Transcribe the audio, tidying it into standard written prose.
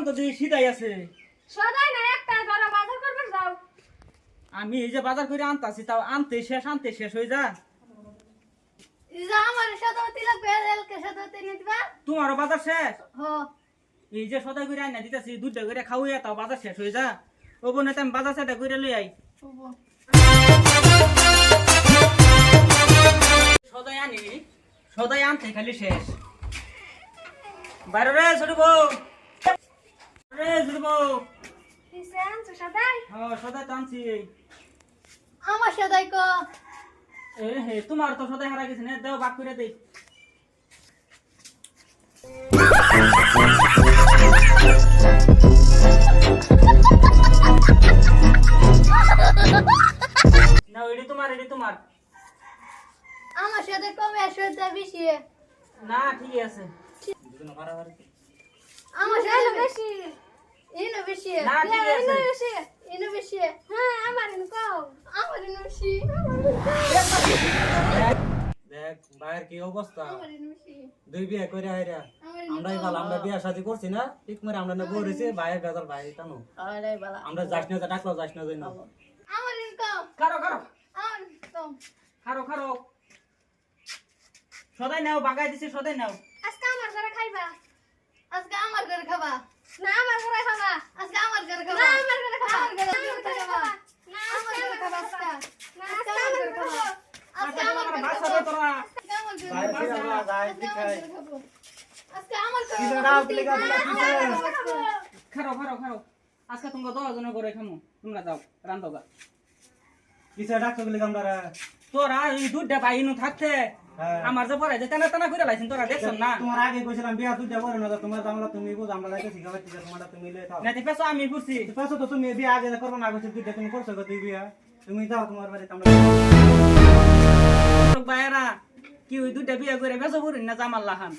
তো দুই সিধাই আছে। সদাই না একটা ধরো বাজার করবে যাও। আমি এই যে বাজার করে আনতাছি তাও আনতে শেষ হয়ে যা। ইজা আমার সদাতে লাগবে এলকে সদাতে নিবা। তোমারও বাজার শেষ? হো। এই যে সদাই করে আইনা দিতাছি দুধটা করে খাওয়াইয়া তাও বাজার শেষ হয়ে যা। ও বোন আমি বাজার সাথে করে লই আই। সদাই আনতে খালি শেষ। বাইরে রে ছোট বউ, রে ছোট বউ। কিসে আনছো সদাই? সদাই তো আনছি। আমার সদাই কো। হে তোমার তো সদাই হারা গেছে না, দেও বাক করে দেই। না এডি তোমার। আমার সাথে কমে সদা বেশি। না ঠিকই আছে। আমার সাথে বেশি। ইনো বেশি। না ঠিক আছে। ইনো বেশি। হ্যাঁ আমার ইনো কম। আমার ইনো বেশি। দেখ ভাইয়ের কি অবস্থা, আমার ইনো বেশি। দুই বিয়ে করে আইরা আমরাই ভালো, আমরা বিয়া শাদী করছি না ঠিক করে আমরা না বউ রয়েছে ভাইয়ের বেজার ভাই টানো আরে বালা। আমরা যাস না ডাকলো যাস না যাই না। আমার ইনো কম। খারো আমার কম। খারো সদাই নাও, বাগাই দিছি সদাই নাও। আজকে আমার ঘরে খাইবা। আজকে আমার ঘরে খাবা। না আমার ঘরে খাবা। আজকে আমার ঘরে খাবা। না আমার ঘরে খাবা। আমার ঘরে খাবা। না আমার ঘরে খাবা আজকে। না আজকে আমার ঘরে খাবা। আজকে আমার ঘরে বাসা খাবা। দে তোরা। আজকে আমার ঘরে ভাই খাবা। কি আমরা যাই আজকে ঠিক আমার আছে ঘরে খাবো। আজকে আমার ঘরে কি খাবো। দাও প্লেগা খারো আজকে তোমরা 10 জনের করে খামু, তোমরা যাও রান্ধো গা। কিসে ডাকছো বলে আমরা তোরা এই দুধটা বাইনু থাকতে আমার যে পড়াই যে টানা করে লাইছেন তোরা দেখছ না। তোমার আগে কইছিলাম বিয়া তুই যাব না, তোমার জামলা তুমি বুঝ আমরা লাইতে শিখাবে ঠিক তোমারটা তুমি লই খাও না তে পেছো আমি করছি। পাশে তো তুমি বিয়া আগে করব না কইছো তুই তুমি করছো তুই বিয়া তুমি যাও তোমার বাড়িতে আমরা বাইরা কি ওই দুধটা বিয়ে করে বেসো বুড়ি না জামাল লাহান।